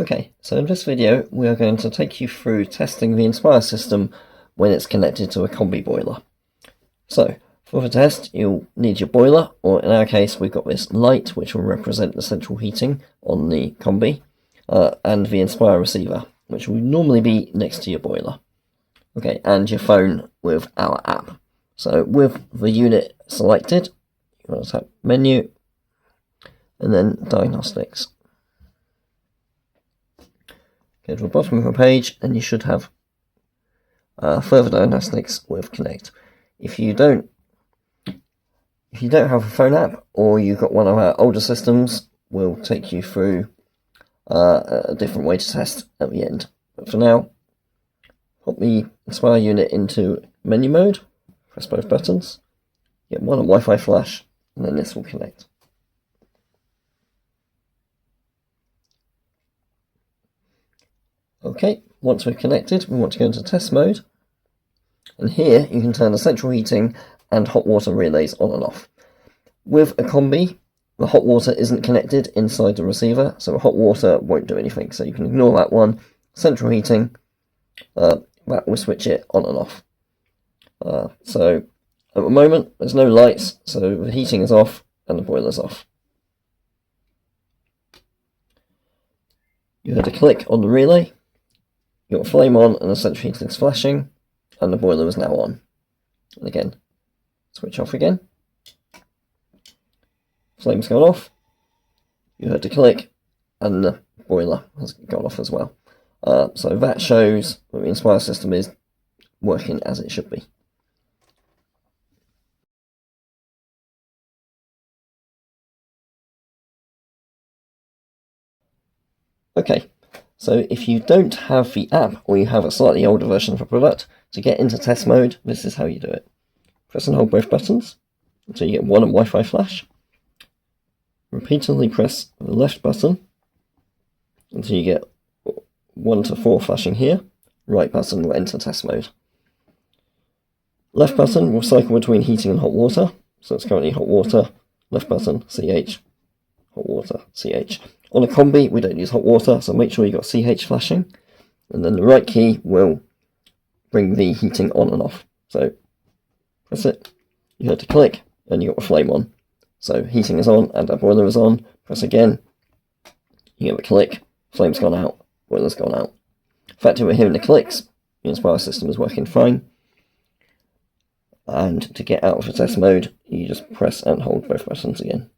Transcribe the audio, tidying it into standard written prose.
Okay, so in this video we are going to take you through testing the Inspire system when it's connected to a Combi Boiler. So, for the test you'll need your boiler, or in our case we've got this light which will represent the central heating on the Combi, and the Inspire receiver, which will normally be next to your boiler. Okay, and your phone with our app. So with the unit selected, you want to tap Menu, and then Diagnostics. Go to the bottom of the page and you should have further diagnostics with Connect. If you don't have a phone app, or you've got one of our older systems, we'll take you through a different way to test at the end. But for now, put the Inspire unit into menu mode, press both buttons, get one on Wi-Fi flash, and then this will connect. Okay, once we're connected, we want to go into test mode, and here you can turn the central heating and hot water relays on and off. With a Combi, the hot water isn't connected inside the receiver, so the hot water won't do anything, so you can ignore that one. Central heating, that will switch it on and off. So at the moment there's no lights, so the heating is off and the boiler's off. You had a click on the relay. You got a flame on and the central heating is flashing, and the boiler is now on. And again, switch off again. Flame's gone off. You heard a click, and the boiler has gone off as well. So that shows that the Inspire system is working as it should be. Okay. So if you don't have the app, or you have a slightly older version of the product, to get into test mode, this is how you do it. Press and hold both buttons until you get one on Wi-Fi flash. Repeatedly press the left button until you get 1 to 4 flashing here. Right button will enter test mode. Left button will cycle between heating and hot water, so it's currently hot water. Left button, CH, hot water, CH. On a Combi, we don't use hot water, so make sure you've got CH flashing. And then the right key will bring the heating on and off. So press it, you heard a click, and you got a flame on. So heating is on and our boiler is on. Press again, you get a click, flame's gone out, boiler's gone out. The fact that we're hearing the clicks, the Inspire system is working fine. And to get out of the test mode, you just press and hold both buttons again.